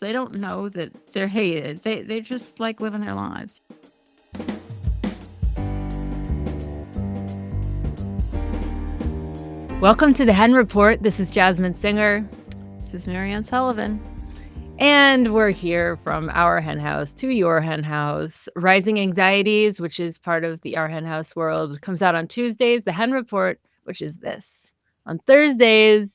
They don't know that they're hated. They just like living their lives. Welcome to the Hen Report. This is Jasmin Singer. This is Mariann Sullivan. And we're here from our hen house to your hen house. Rising Anxieties, which is part of the Our Hen House world, comes out on Tuesdays. The Hen Report, which is this, on Thursdays.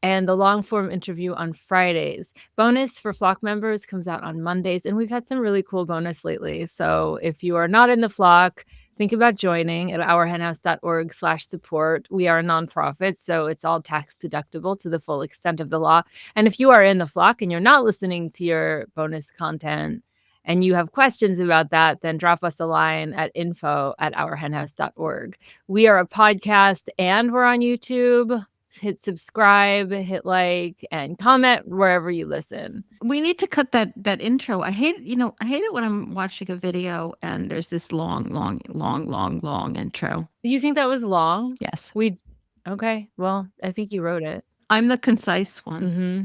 And the long-form interview on Fridays. Bonus for flock members comes out on Mondays. And we've had some really cool bonus lately. So if you are not in the flock, think about joining at ourhenhouse.org/support. We are a nonprofit, so it's all tax deductible to the full extent of the law. And if you are in the flock and you're not listening to your bonus content and you have questions about that, then drop us a line at info@ourhenhouse.org. We are a podcast and we're on YouTube. Hit subscribe, hit like, and comment wherever you listen. We need to cut that intro. I hate it when I'm watching a video and there's this long intro. You think that was long? Yes. Okay. Well, I think you wrote it. I'm the concise one. Mm-hmm.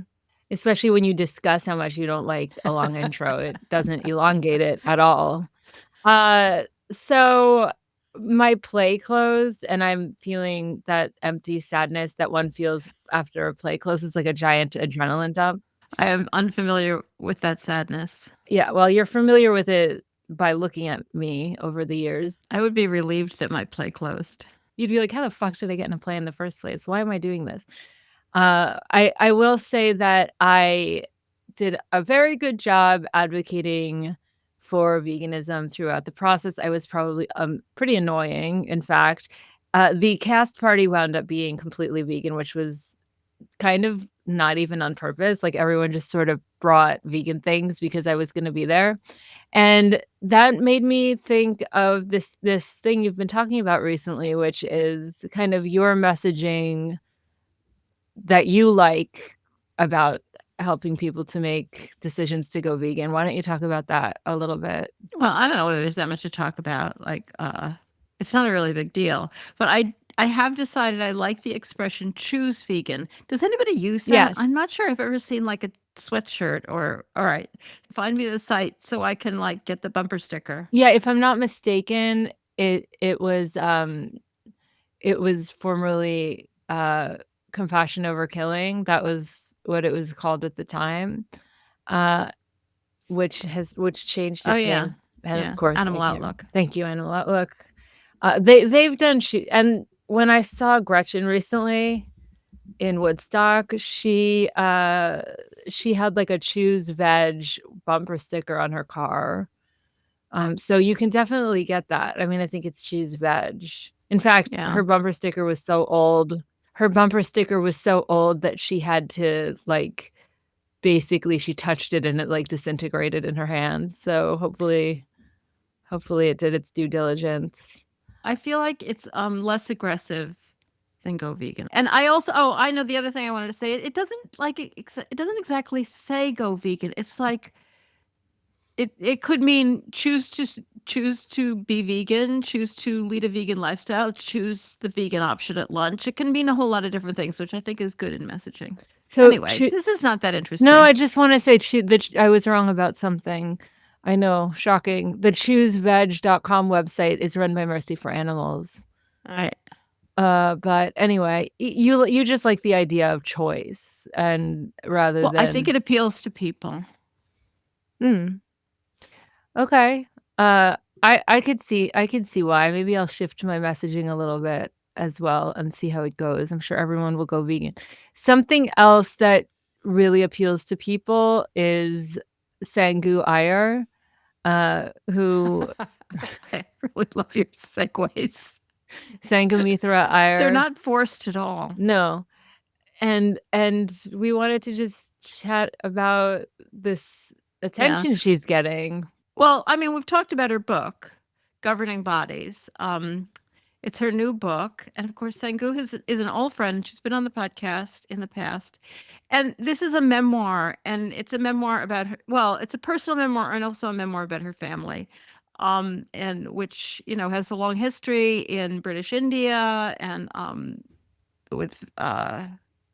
Especially when you discuss how much you don't like a long intro. It doesn't elongate it at all. So my play closed and I'm feeling that empty sadness that one feels after a play closes, like a giant adrenaline dump. I am unfamiliar with that sadness. Yeah, well, you're familiar with it by looking at me over the years. I would be relieved that my play closed. You'd be like, how the fuck did I get in a play in the first place? Why am I doing this? I will say that I did a very good job advocating for veganism throughout the process. I was probably pretty annoying, in fact. The cast party wound up being completely vegan, which was kind of not even on purpose. Like everyone just sort of brought vegan things because I was going to be there. And that made me think of this thing you've been talking about recently, which is kind of your messaging that you like about helping people to make decisions to go vegan. Why don't you talk about that a little bit? Well, I don't know whether there's that much to talk about. Like, it's not a really big deal. But I have decided I like the expression choose vegan. Does anybody use that? Yes. I'm not sure I've ever seen like a sweatshirt or, all right, find me the site so I can like get the bumper sticker. Yeah, if I'm not mistaken, it was formerly compassion over killing. That was what it was called at the time, which changed. Oh yeah, and yeah. Of course, Animal Outlook. Thank you, Animal Outlook. They've done and when I saw Gretchen recently in Woodstock, she had like a choose veg bumper sticker on her car. So you can definitely get that. I mean, I think it's choose veg. In fact, her bumper sticker was so old. Her bumper sticker was so old that she had to like, basically she touched it and it like disintegrated in her hands. So hopefully it did its due diligence. I feel like it's less aggressive than go vegan. And I also, I know the other thing I wanted to say. It doesn't like it doesn't exactly say go vegan. It's like it could mean choose to be vegan, choose to lead a vegan lifestyle, choose the vegan option at lunch. It can mean a whole lot of different things, which I think is good in messaging. So anyways, this is not that interesting. No, I just want to say that I was wrong about something. I know, shocking. The chooseveg.com website is run by Mercy for Animals. All right. But anyway, you just like the idea of choice and rather than. I think it appeals to people. Okay. I could see why. Maybe I'll shift my messaging a little bit as well and see how it goes. I'm sure everyone will go vegan. Something else that really appeals to people is Sangamithra Iyer, who I really love your segues. Sangamithra Iyer. They're not forced at all. No. And we wanted to just chat about this attention she's getting. Well, I mean, we've talked about her book, Governing Bodies. It's her new book. And of course, Sangu is an old friend. She's been on the podcast in the past. And this is a memoir. And it's a memoir about her. Well, it's a personal memoir and also a memoir about her family. And which, has a long history in British India and with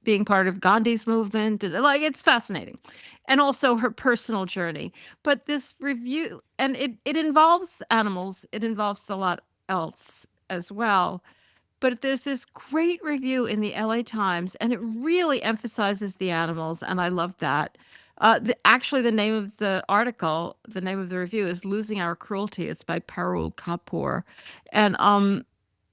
being part of Gandhi's movement. And, like, it's fascinating. And also her personal journey. But this review, and it involves animals, it involves a lot else as well. But there's this great review in the LA Times, and it really emphasizes the animals, and I love that. Actually, the name of the article, the name of the review is "Losing Our Cruelty." It's by Parul Kapoor, and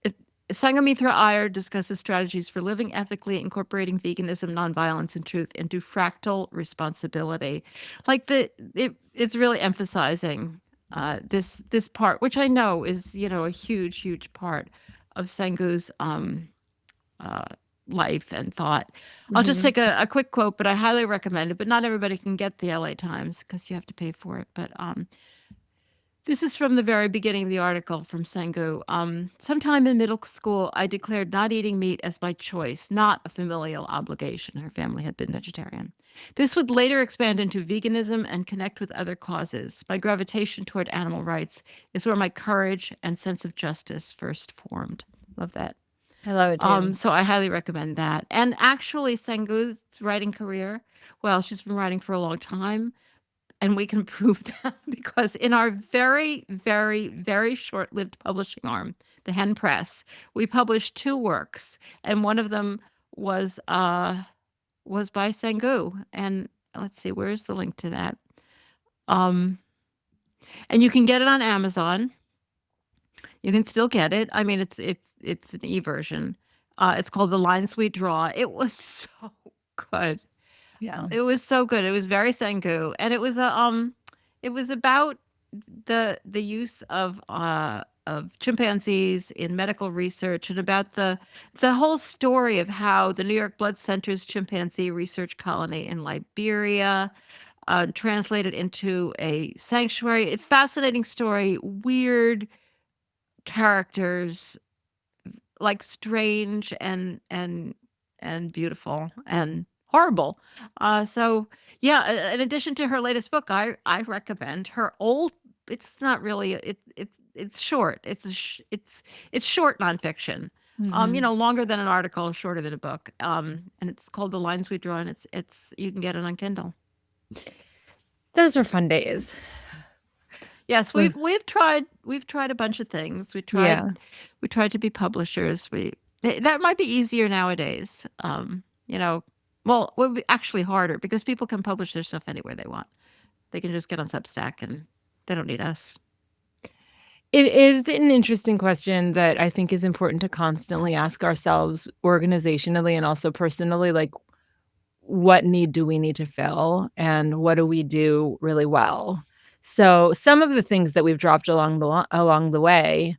it, Sangamithra Iyer discusses strategies for living ethically, incorporating veganism, nonviolence, and truth into fractal responsibility. Like it's really emphasizing this part, which I know is a huge part of Sengu's uh, life and thought. I'll just take a quick quote, but I highly recommend it. But not everybody can get the LA Times because you have to pay for it. But this is from the very beginning of the article from Sengu. Sometime in middle school, I declared not eating meat as my choice, not a familial obligation. Her family had been vegetarian. This would later expand into veganism and connect with other causes. My gravitation toward animal rights is where my courage and sense of justice first formed. Love that. I love it too. So I highly recommend that. And actually, Sengu's writing career, well, she's been writing for a long time. And we can prove that because in our very, very, very short-lived publishing arm, the Hen Press, we published 2 works, and one of them was by Sengu. And let's see, where's the link to that? And you can get it on Amazon. You can still get it. I mean, it's an e-version. It's called The Line Sweet Draw. It was so good. Yeah. It was so good. It was very Sengu, and it was about the use of chimpanzees in medical research, and about the whole story of how the New York Blood Center's chimpanzee research colony in Liberia translated into a sanctuary. A fascinating story, weird characters, like strange and beautiful and horrible. So yeah, in addition to her latest book, I recommend her old. It's not really it's short. It's short nonfiction. Longer than an article, shorter than a book. And it's called The Lines We Draw, and it's you can get it on Kindle. Those were fun days. Yes, we've tried a bunch of things. We tried to be publishers. That might be easier nowadays. Well, it would be actually harder because people can publish their stuff anywhere they want. They can just get on Substack and they don't need us. It is an interesting question that I think is important to constantly ask ourselves organizationally and also personally, like, what need do we need to fill and what do we do really well? So some of the things that we've dropped along the way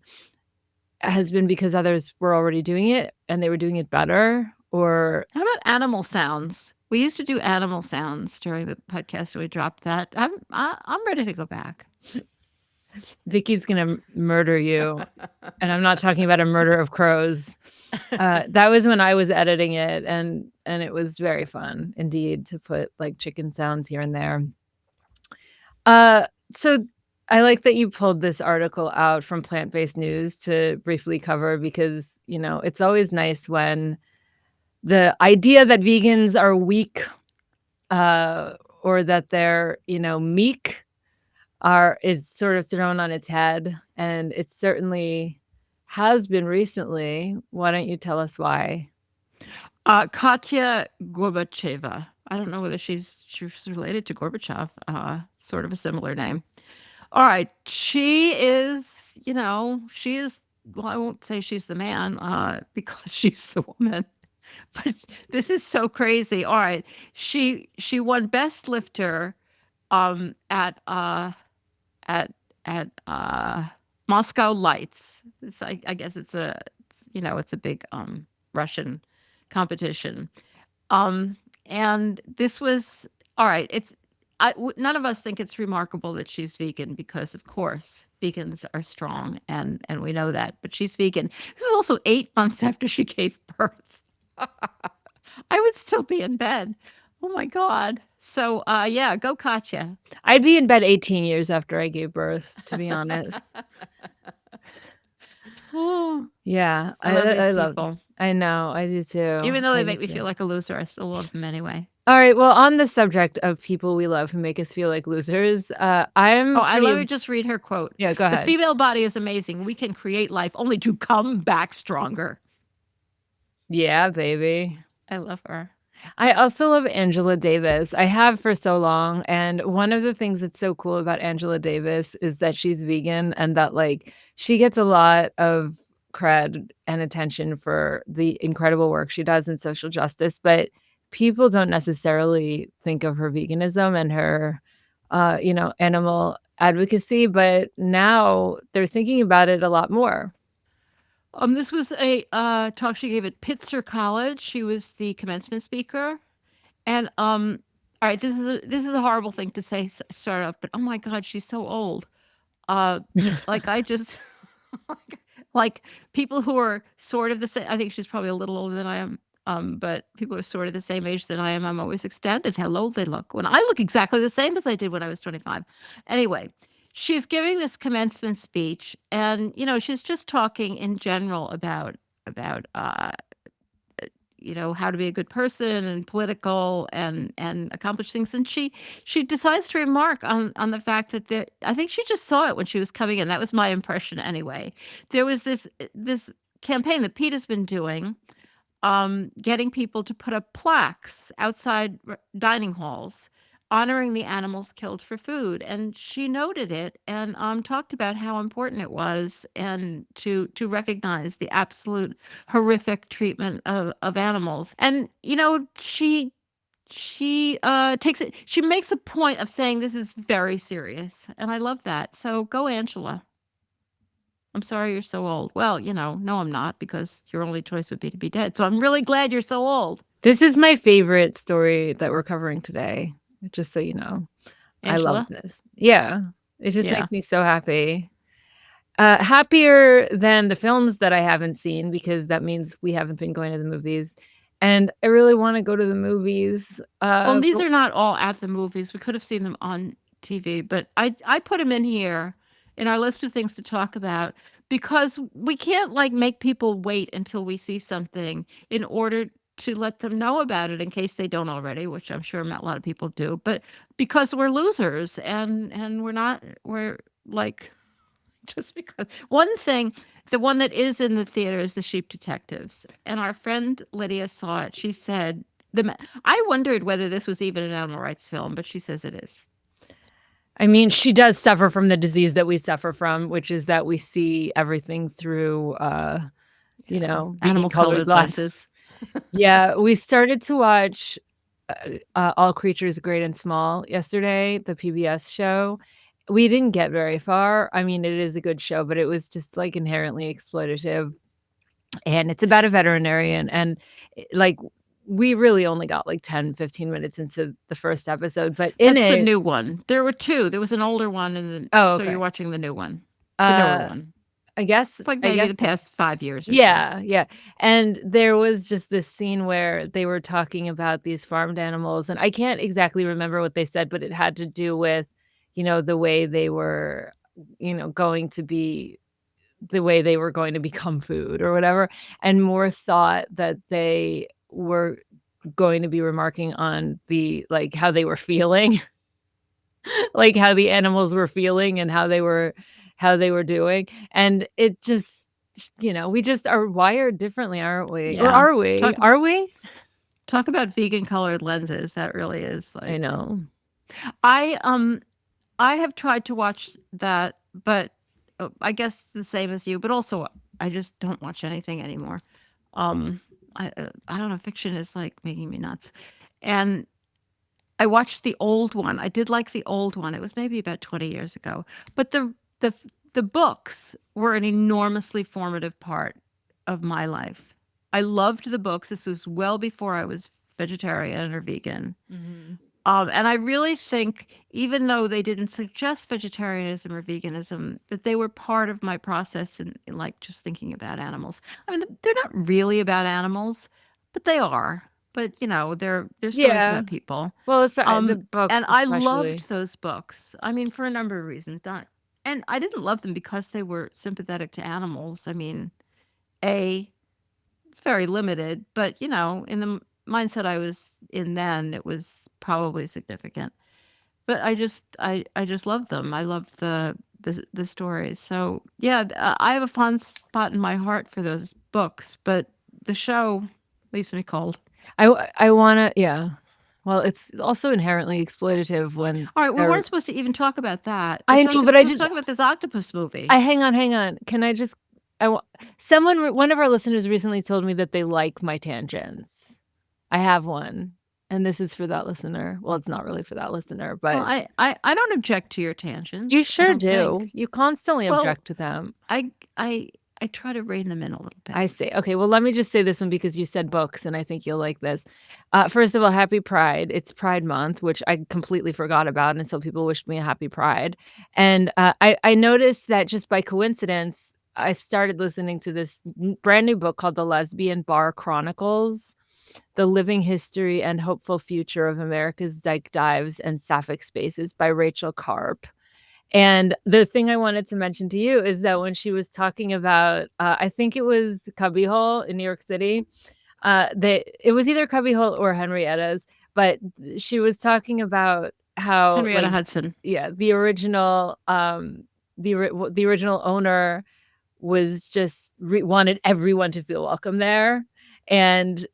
has been because others were already doing it and they were doing it better. Or how about animal sounds? We used to do animal sounds during the podcast, so we dropped that. I'm ready to go back. Vicky's gonna murder you, and I'm not talking about a murder of crows. That was when I was editing it, and it was very fun indeed to put like chicken sounds here and there. So I like that you pulled this article out from Plant-Based News to briefly cover because it's always nice when the idea that vegans are weak or that they're meek is sort of thrown on its head, and it certainly has been recently. Why don't you tell us why? Katya Gorbacheva. I don't know whether she's related to Gorbachev. Sort of a similar name. All right, she is. She is. Well, I won't say she's the man because she's the woman. But this is so crazy. All right, she won Best Lifter at Moscow Lights. I guess it's a big Russian competition. And this was all right. None of us think it's remarkable that she's vegan because, of course, vegans are strong, and we know that. But she's vegan. This is also 8 months after she gave birth. I would still be in bed. Oh my God. So yeah, go Katya. I'd be in bed 18 years after I gave birth, to be honest. Oh, Yeah, I love these I love people. I know, I do too. Even though I they do make me too. feel like a loser, I still love them anyway. Alright, well, on the subject of people we love who make us feel like losers, Oh, I'm I pretty let me just read her quote. Yeah, go The ahead. female body is amazing. We can create life only to come back stronger. Yeah, baby. I love her. I also love Angela Davis. I have for so long, and one of the things that's so cool about Angela Davis is that she's vegan and that, like, she gets a lot of cred and attention for the incredible work she does in social justice, but people don't necessarily think of her veganism and her, animal advocacy, but now they're thinking about it a lot more. This was a talk she gave at Pitzer College. She was the commencement speaker. And all right, this is a horrible thing to say start off, but oh my God, she's so old. Uh, like I just like people who are sort of the same. I think she's probably a little older than I am. But people who are sort of the same age that I am. I'm always ecstatic how old they look when I look exactly the same as I did when I was 25. Anyway, she's giving this commencement speech, and she's just talking in general about how to be a good person and political and accomplish things. And she decides to remark on the fact that I think she just saw it when she was coming in. That was my impression anyway. There was this campaign that Pete has been doing, getting people to put up plaques outside dining halls honoring the animals killed for food. And she noted it and talked about how important it was and to recognize the absolute horrific treatment of animals. And she makes a point of saying this is very serious. And I love that. So go, Angela. I'm sorry you're so old. Well, no, I'm not, because your only choice would be to be dead. So I'm really glad you're so old. This is my favorite story that we're covering today, just so you know. I love Angela? this. Yeah, it just Yeah. makes me so happy. Happier than the films that I haven't seen because that means we haven't been going to the movies, and I really wanna go to the movies, These but are not all at the movies. We could have seen them on TV, but I put them in here in our list of things to talk about because we can't like make people wait until we see something in order to let them know about it in case they don't already, which I'm sure a lot of people do. But because we're losers and we're like just because one thing, the one that is in the theater is The Sheep Detectives, and our friend Lydia saw it. She said I wondered whether this was even an animal rights film, but she says it is. I mean, she does suffer from the disease that we suffer from, which is that we see everything through, vegan Animal colored colored glass. lenses. Yeah, we started to watch, All Creatures Great and Small yesterday, the PBS show. We didn't get very far. I mean, it is a good show, but it was just, like, inherently exploitative, and it's about a veterinarian, and, like, we really only got, like, 10, 15 minutes into the first episode, but in That's the it new one. There were two. There was an older one, and then Oh, so you're okay. watching the new one, the newer Uh, one. I guess It's like I maybe guess the past 5 years or so. Yeah, yeah, and there was just this scene where they were talking about these farmed animals, and I can't exactly remember what they said, but it had to do with, the way they were, going to be the way they were going to become food or whatever, and more thought that they were going to be remarking on how they were feeling, like, how the animals were feeling and how they were doing, and it just we just are wired differently, aren't we? Or Yeah. are we? Talk Are we? talk about vegan colored lenses. That really is I like know. I have tried to watch that, but I guess the same as you, but also I just don't watch anything anymore. I don't know, fiction is like making me nuts. And I watched the old one. I did like the old one. It was maybe about 20 years ago. But the the books were an enormously formative part of my life. I loved the books. This was well before I was vegetarian or vegan. Mhm. And I really think, even though they didn't suggest vegetarianism or veganism, that they were part of my process in like just thinking about animals. I mean, they're not really about animals, but they are. But they're stories Yeah. about people. Well, the books And I especially. loved those books. I mean, for a number of reasons. And I didn't love them because they were sympathetic to animals. I mean, it's very limited, but in the mindset I was in then, it was probably significant. But I just loved them. I loved the stories. So yeah, I have a fond spot in my heart for those books, but the show leaves me cold. I wanna, yeah. Well, it's also inherently exploitative when All right, we weren't supposed to even talk about that. I know, but I Supposed to just talk about this octopus movie. hang on. Can I just one of our listeners recently told me that they like my tangents. I have one, and this is for that listener. Well, it's not really for that listener, Well, but I don't object to your tangents. you I sure don't do. think. You constantly Well, object to them. I try to rein them in a little bit. I see. Okay, well, let me just say this one because you said books, and I think you'll like this. First of all, happy Pride. It's Pride Month, which I completely forgot about until people wished me a happy Pride. And I noticed that just by coincidence, I started listening to this brand new book called The Lesbian Bar Chronicles: The Living History and Hopeful Future of America's Dyke Dives and Sapphic Spaces by Rachel Karp. And the thing I wanted to mention to you is that when she was talking about, I think it was Cubbyhole in New York City, it was either Cubbyhole or Henrietta's, but she was talking about how, Henrietta Hudson. yeah, the original owner was just wanted everyone to feel welcome there, and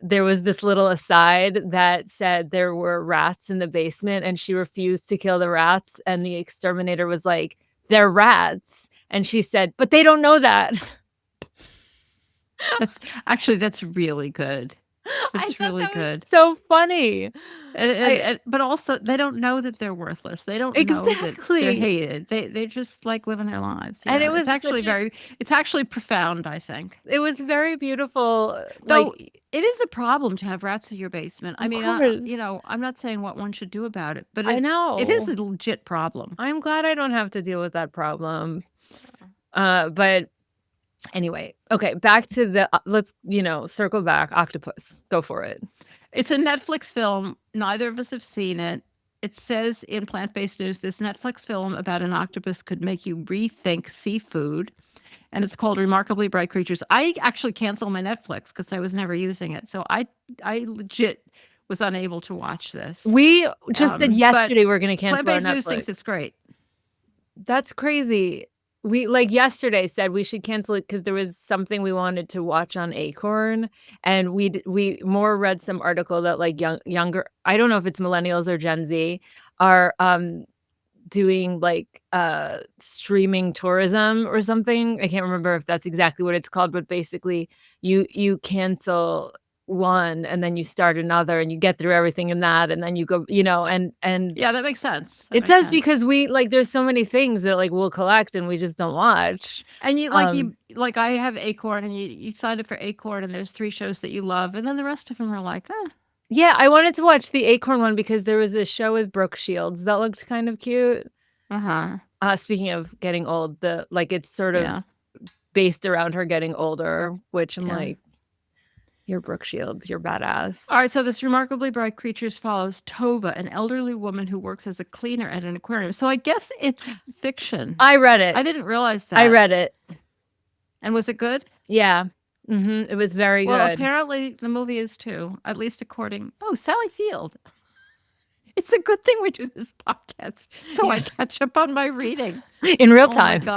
there was this little aside that said there were rats in the basement and she refused to kill the rats, and the exterminator was like, "They're rats." And she said, "But they don't know that." That's really good. It's really good. So funny. But also they don't know that they're worthless. They don't know that they're hated. They just like living their lives. And it was it's actually profound, I think. It was very beautiful. Though it is a problem to have rats in your basement. I mean, course. I'm not saying what one should do about it, but I know it is a legit problem. I'm glad I don't have to deal with that problem. But anyway, okay, back to the let's circle back. Octopus, go for it. It's a Netflix film. Neither of us have seen it. It says in Plant-Based News, this Netflix film about an octopus could make you rethink seafood, and it's called Remarkably Bright Creatures. I actually canceled my Netflix because I was never using it, so I legit was unable to watch this. We just said yesterday we're going to cancel our Netflix. Plant-Based News thinks it's great. That's crazy. We yesterday said we should cancel it because there was something we wanted to watch on Acorn, and we more read some article that younger, I don't know if it's millennials or Gen Z, are doing streaming tourism or something. I can't remember if that's exactly what it's called, but basically you cancel one and then you start another and you get through everything in that, and then you go, and yeah, that makes sense. It does, because we there's so many things that we'll collect and we just don't watch. And you I have Acorn, and you signed up for Acorn, and there's 3 shows that you love, and then the rest of them are like, yeah, I wanted to watch the Acorn one because there was a show with Brooke Shields that looked kind of cute. Speaking of getting old, it's sort of based around her getting older, which I'm like, you're Brooke Shields, you're badass. All right, so this Remarkably Bright Creatures follows Tova, an elderly woman who works as a cleaner at an aquarium. So I guess it's fiction. I read it. I didn't realize that. I read it. And was it good? Yeah. It was very good. Well, apparently the movie is too, at least according... Oh, Sally Field. It's a good thing we do this podcast, so I catch up on my reading. In real time.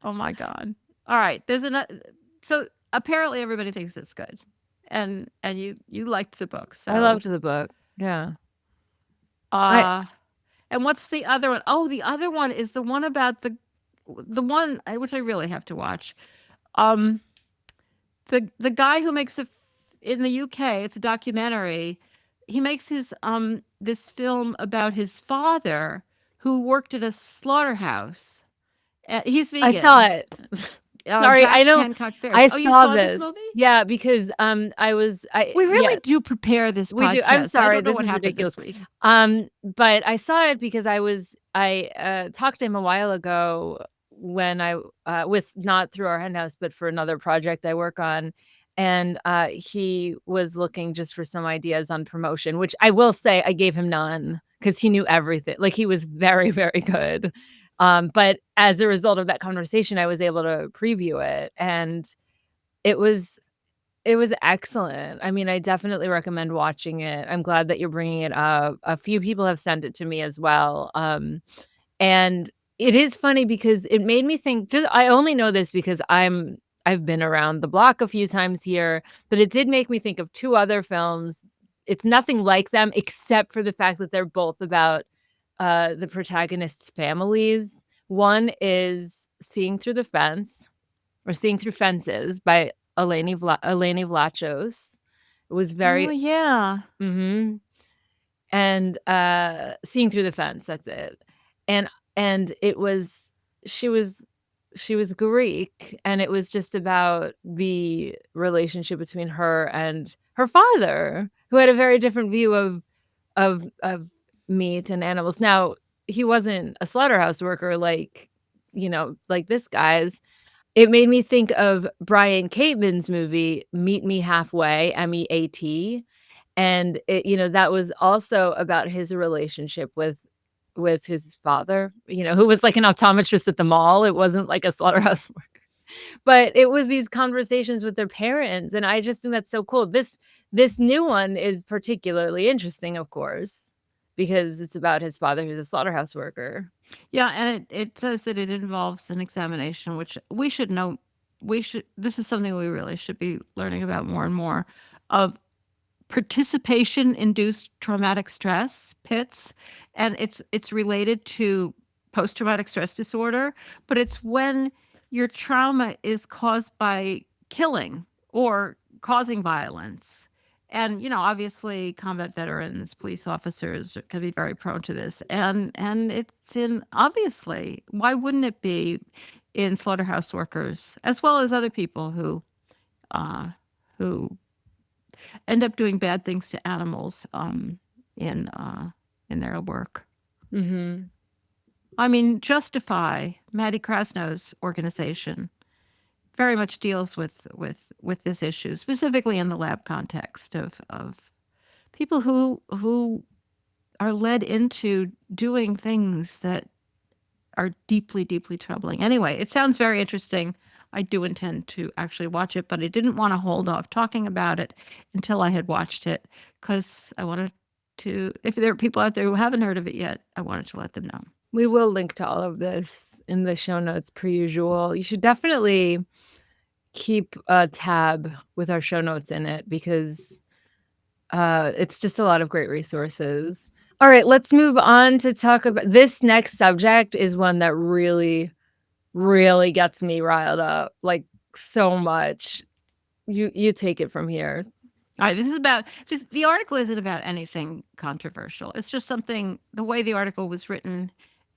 Oh my God. All right, there's another... So apparently everybody thinks it's good. And you liked the book. So I loved the book. Yeah. And what's the other one? Oh, the other one is the one about the one which I really have to watch. The guy who makes in the UK, it's a documentary. He makes his this film about his father who worked at a slaughterhouse. He's vegan. I saw it. Sorry, Jack I know. I saw this movie? Yeah, because we really do prepare this podcast. We do. I'm sorry, this is ridiculous. This week. But I saw it because I talked to him a while ago when not through our hen house, but for another project I work on. And he was looking just for some ideas on promotion, which I will say I gave him none because he knew everything. He was very, very good. But as a result of that conversation, I was able to preview it, and it was excellent. I mean, I definitely recommend watching it. I'm glad that you're bringing it up. A few people have sent it to me as well. And it is funny because it made me think, I only know this because I've been around the block a few times here, but it did make me think of 2 other films. It's nothing like them except for the fact that they're both about the protagonists' families. One is Seeing Through the Fence, or Seeing Through Fences, by Eleni Vlachos. It was Oh, very yeah. mhm, and, Seeing Through the Fence, that's it. And it was she was she was Greek, and it was just about the relationship between her and her father, who had a very different view of meat and animals. Now, he wasn't a slaughterhouse worker like, like this guy's. It made me think of Brian Cateman's movie, Meet Me Halfway, MEAT, and that was also about his relationship with his father, who was like an optometrist at the mall. It wasn't like a slaughterhouse worker, but it was these conversations with their parents, and I just think that's so cool. This new one is particularly interesting, of course, because it's about his father who's a slaughterhouse worker. Yeah, and it says that it involves an examination, which we should know. This is something we really should be learning about more and more, of participation-induced traumatic stress, PITS, and it's related to post-traumatic stress disorder, but it's when your trauma is caused by killing or causing violence. And, obviously combat veterans, police officers can be very prone to this. And it's in, obviously, why wouldn't it be in slaughterhouse workers as well as other people uh who end up doing bad things to animals in in their work. Mhm. I mean, Justify, Maddie Krasnow's organization, very much deals with this issue, specifically in the lab context of people who are led into doing things that are deeply, deeply troubling. Anyway, it sounds very interesting. I do intend to actually watch it, but I didn't want to hold off talking about it until I had watched it because I wanted to, if there are people out there who haven't heard of it yet, I wanted to let them know. We will link to all of this in the show notes per usual. You should definitely keep a tab with our show notes in it because it's just a lot of great resources. All right, let's move on to talk about this next subject is one that really, really gets me riled up, like, so much. You take it from here. All right, this is about this, the article isn't about anything controversial. It's just something, the way the article was written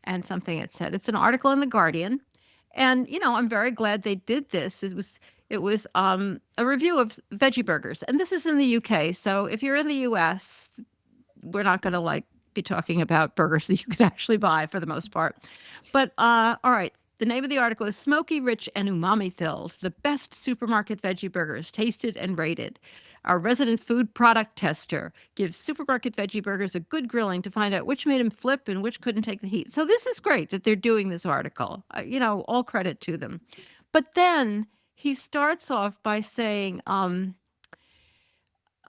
and something it said. It's an article in The Guardian. And, I'm very glad they did this. It was a review of veggie burgers. And this is in the UK. So if you're in the US, we're not going to be talking about burgers that you can actually buy for the most part. But all right, the name of the article is Smoky, Rich, and Umami Filled: The Best Supermarket Veggie Burgers Tasted and Rated. Our resident food product tester gives supermarket veggie burgers a good grilling to find out which made them flip and which couldn't take the heat. So this is great that they're doing this article. All credit to them. But then he starts off by saying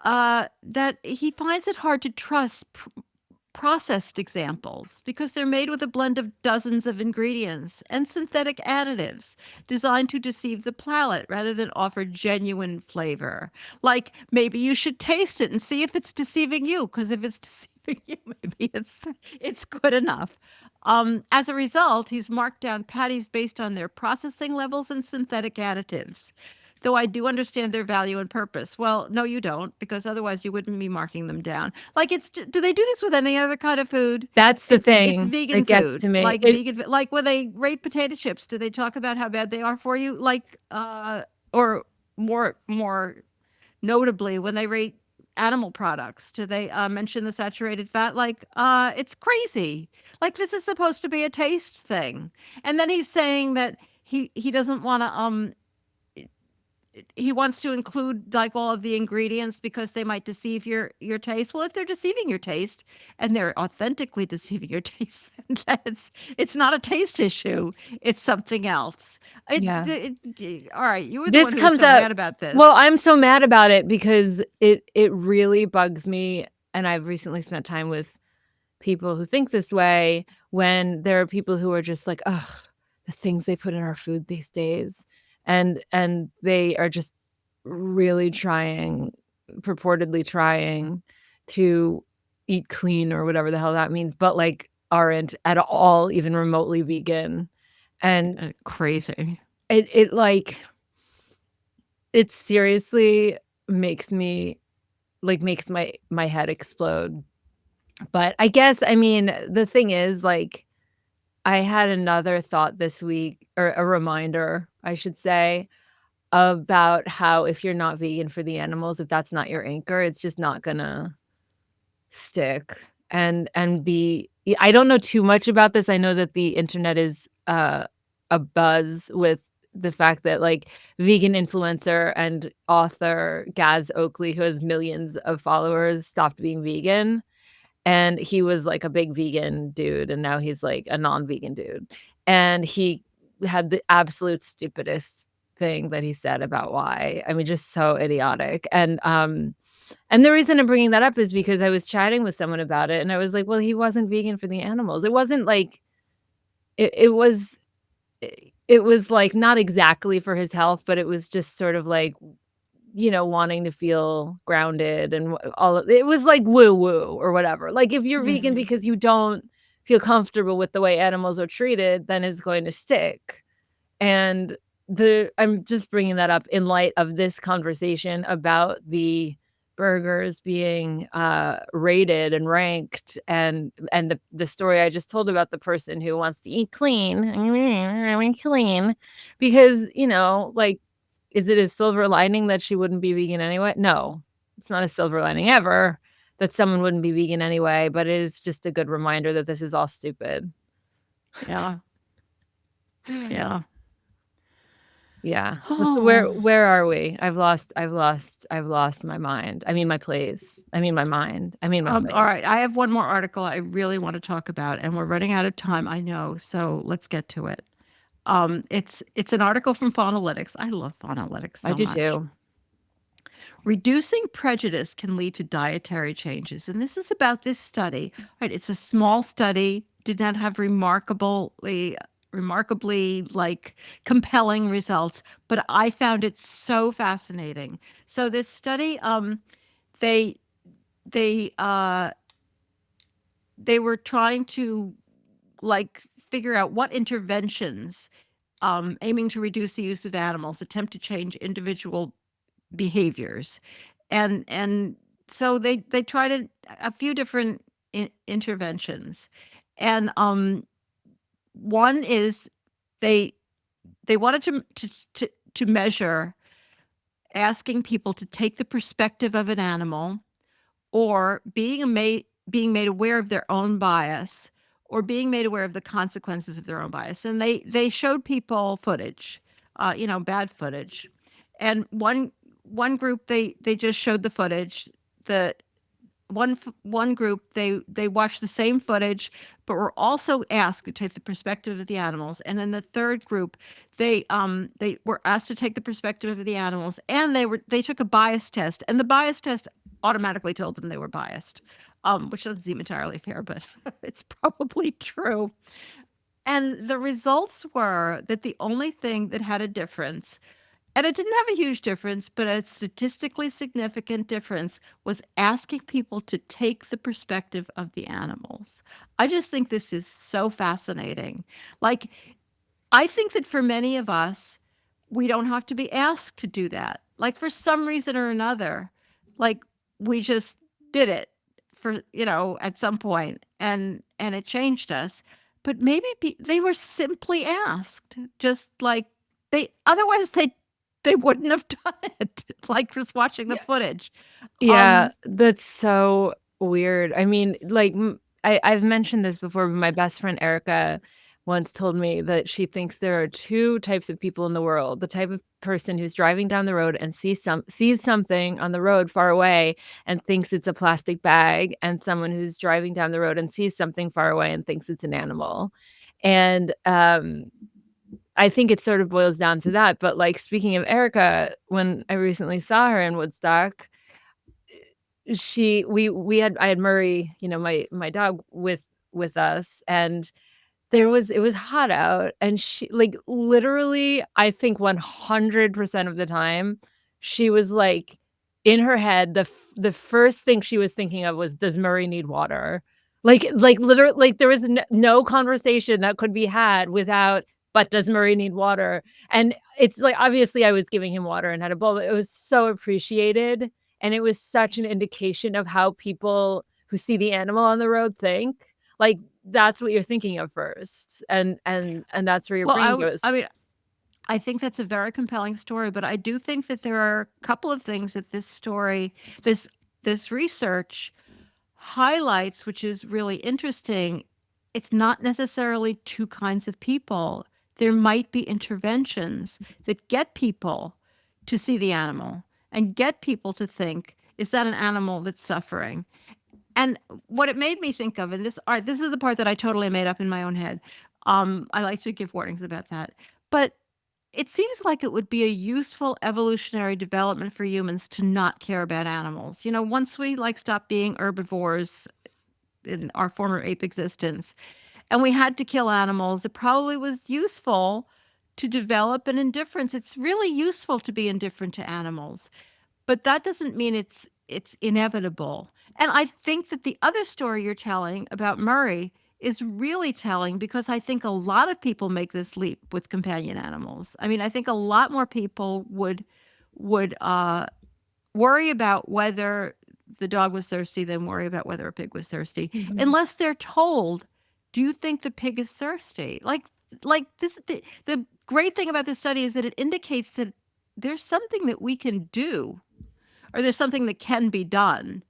that he finds it hard to trust processed examples because they're made with a blend of dozens of ingredients and synthetic additives designed to deceive the palate rather than offer genuine flavor. Like, maybe you should taste it and see if it's deceiving you, because if it's deceiving you, maybe it's good enough. As a result, he's marked down patties based on their processing levels and synthetic additives. Though I do understand their value and purpose. Well, no, you don't, because otherwise you wouldn't be marking them down. Like, do they do this with any other kind of food? That's the It's thing vegan that gets food, to me. like vegan, like when they rate potato chips, do they talk about how bad they are for you? Like, or more notably, when they rate animal products, do they mention the saturated fat? Like, it's crazy. Like, this is supposed to be a taste thing, and then he's saying that he doesn't want to he wants to include like all of the ingredients because they might deceive your taste. Well, if they're deceiving your taste and they're authentically deceiving your taste, it's not a taste issue. It's something else. Yeah. All right, you were the This one who was comes so up. mad about this. Well, I'm so mad about it because it really bugs me, and I've recently spent time with people who think this way when there are people who are just like, ugh, the things they put in our food these days. And they are just really purportedly trying to eat clean or whatever the hell that means, but like aren't at all even remotely vegan. And Crazy. it like it seriously makes me makes my head explode. But I guess, I mean, the thing is, like, I had another thought this week, or a reminder, I should say, about how if you're not vegan for the animals, if that's not your anchor, it's just not gonna stick. And I don't know too much about this. I know that the internet is a buzz with the fact that like vegan influencer and author Gaz Oakley, who has millions of followers, stopped being vegan. And he was like a big vegan dude, and now he's like a non-vegan dude. And he had the absolute stupidest thing that he said about why. I mean, just so idiotic. And the reason I'm bringing that up is because I was chatting with someone about it, and I was like, well, he wasn't vegan for the animals. It wasn't like it was it was like not exactly for his health, but it was just sort of like, wanting to feel grounded and all of it was like woo woo or whatever. Like if you're vegan Mhm. because you don't feel comfortable with the way animals are treated, then it's going to stick. And I'm just bringing that up in light of this conversation about the burgers being rated and ranked, and the story I just told about the person who wants to eat clean, clean, because like, is it a silver lining that she wouldn't be vegan anyway? No, it's not a silver lining ever that someone wouldn't be vegan anyway, but it is just a good reminder that this is all stupid. Yeah. Yeah. Yeah. So Oh. where are we? I've lost my mind. I mean my place. I mean my mind. I mean my All place. right. I have one more article I really want to talk about, and we're running out of time, I know. So let's get to it. It's an article from Faunalytics. I love Faunalytics I so do much. too. Reducing prejudice can lead to dietary changes, and this is about this study. Right? It's a small study. Did not have remarkably like compelling results, but I found it so fascinating. So this study, they they uh they were trying to like figure out what interventions aiming to reduce the use of animals attempt to change individual behaviors. And so they tried a few different interventions. And one is they they wanted to measure asking people to take the perspective of an animal, or being made aware of their own bias, or being made aware of the consequences of their own bias. And they showed people footage, bad footage. And one group, they just showed the footage. The one group, they watched the same footage, but were also asked to take the perspective of the animals. And then the third group, they were asked to take the perspective of the animals, and they took a bias test, and the bias test automatically told them they were biased, which doesn't seem entirely fair, but it's probably true. And the results were that the only thing that had a difference, and it didn't have a huge difference, but a statistically significant difference, was asking people to take the perspective of the animals. I just think this is so fascinating. Like, I think that for many of us, we don't have to be asked to do that. Like, for some reason or another, like, we just did it for, at some point, and it changed us. But maybe they were simply asked, just like otherwise they wouldn't have done it, like just watching the Yeah. footage. Yeah, Um, that's so weird. I mean, like I've mentioned this before, but my best friend Erica once told me that she thinks there are two types of people in the world: the type of person who's driving down the road and sees something on the road far away and thinks it's a plastic bag, and someone who's driving down the road and sees something far away and thinks it's an animal. And I think it sort of boils down to that. But like, speaking of Erica, when I recently saw her in Woodstock, I had Murray, my dog, with us, and it was hot out, and she, like, literally, I think 100% of the time, she was, like, in her head, the first thing she was thinking of was, "Does Murray need water?" Literally, like, there was no conversation that could be had without, "But does Murray need water?" And it's like, obviously, I was giving him water and had a bowl, but it was so appreciated, and it was such an indication of how people who see the animal on the road think. Like, that's what you're thinking of first, and that's where your Well, brain goes. I mean, I think that's a very compelling story, but I do think that there are a couple of things that this story, this this research highlights, which is really interesting. It's not necessarily two kinds of people. There might be interventions that get people to see the animal and get people to think, is that an animal that's suffering? And what it made me think of, and this is the part that I totally made up in my own head. I like to give warnings about that. But it seems like it would be a useful evolutionary development for humans to not care about animals. Once we like stop being herbivores in our former ape existence and we had to kill animals, it probably was useful to develop an indifference. It's really useful to be indifferent to animals, but that doesn't mean it's inevitable. And I think that the other story you're telling about Murray is really telling, because I think a lot of people make this leap with companion animals. I mean, I think a lot more people would worry about whether the dog was thirsty than worry about whether a pig was thirsty, Mhm. unless they're told, "Do you think the pig is thirsty?" Like this, the great thing about this study is that it indicates that there's something that we can do, or there's something that can be done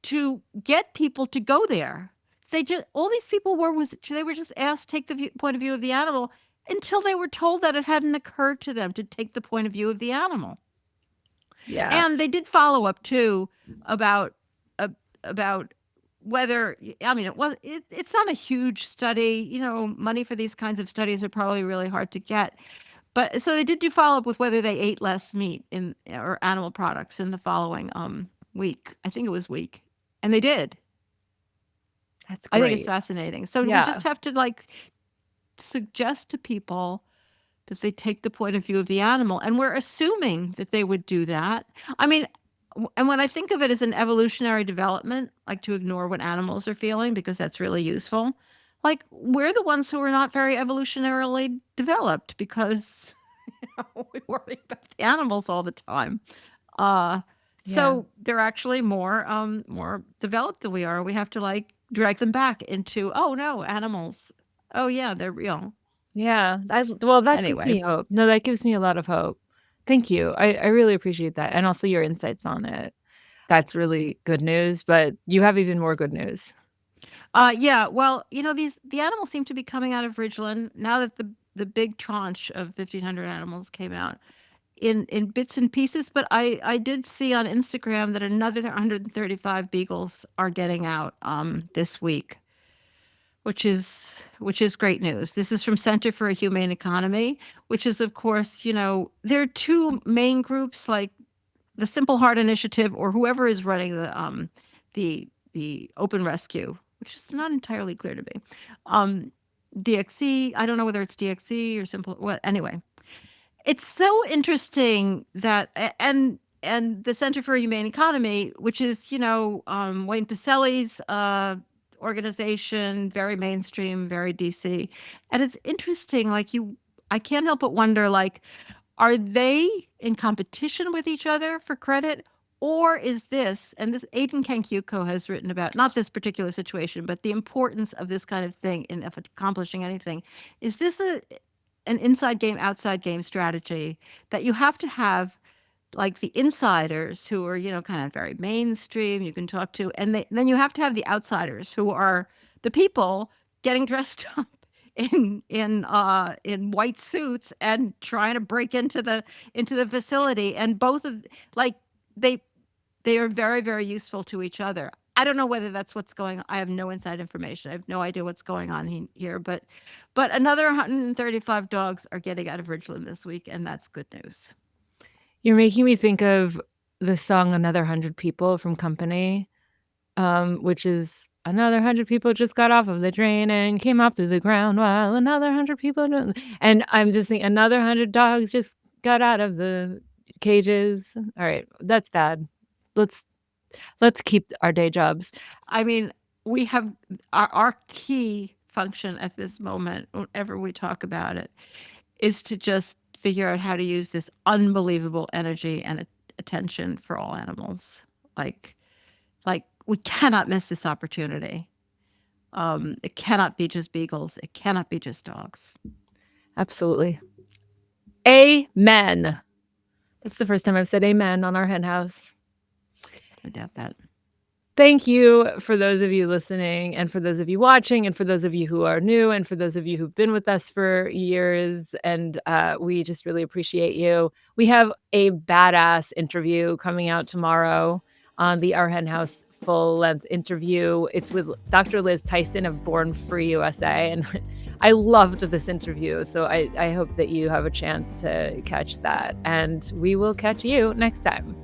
to get people to go there. All these people they were just asked to take the point of view of the animal until they were told that it hadn't occurred to them to take the point of view of the animal. Yeah. And they did follow up too about uh, about whether, I mean, it's not a huge study. Money for these kinds of studies are probably really hard to get. But so they did do follow up with whether they ate less meat or animal products in the following week. I think it was week. And they did. That's I think it's great. fascinating. So we Yeah. just have to like suggest to people that they take the point of view of the animal. And we're assuming that they would do that. I mean, and when I think of it as an evolutionary development, like to ignore what animals are feeling because that's really useful, like we're the ones who are not very evolutionarily developed because we worry about the animals all the time. Uh, Yeah. so they're actually more developed than we are. We have to like drag them back into, oh no, animals. Oh yeah, they're real. Yeah. That gives Anyway, me hope. No, that gives me a lot of hope. Thank you. I really appreciate that, and also your insights on it. That's really good news, but you have even more good news. yeah, well, the animals seem to be coming out of Ridglan now that the big tranche of 1,500 animals came out in bits and pieces. But I did see on Instagram that another 135 beagles are getting out this week, which is great news. This is from Center for a Humane Economy, which is, of course, there are two main groups, like the Simple Heart Initiative or whoever is running the open rescue, which is not entirely clear to me. Um, DXE, I don't know whether it's DXE or Simple. What anyway, it's so interesting that and the Center for a Humane Economy, which is Wayne Pacelli's organization, very mainstream, very DC, and it's interesting. I can't help but wonder, like, are they in competition with each other for credit? Or is this, and this Aidan Kankyuko has written about, not this particular situation, but the importance of this kind of thing in accomplishing anything. Is this an inside game, outside game strategy that you have to have, like the insiders who are, kind of very mainstream, you can talk to, and then you have to have the outsiders who are the people getting dressed up in white suits and trying to break into the facility, and both of like they are very, very useful to each other. I don't know whether that's what's going on. I have no inside information. I have no idea what's going on here, but another 135 dogs are getting out of Ridglan this week, and that's good news. You're making me think of the song Another 100 People from Company, which is another 100 people just got off of the train and came up through the ground while another 100 people and I'm just thinking another 100 dogs just got out of the cages. All right, that's bad. Let's keep our day jobs. I mean, we have our key function at this moment, whenever we talk about it, is to just figure out how to use this unbelievable energy and attention for all animals. Like we cannot miss this opportunity. It cannot be just beagles. It cannot be just dogs. Absolutely. Amen. That's the first time I've said amen on our hen house. I doubt that. Thank you for those of you listening, and for those of you watching, and for those of you who are new, and for those of you who've been with us for years. And we just really appreciate you. We have a badass interview coming out tomorrow on the Our Hen House full-length interview. It's with Dr. Liz Tyson of Born Free USA. And I loved this interview, so I hope that you have a chance to catch that. And we will catch you next time.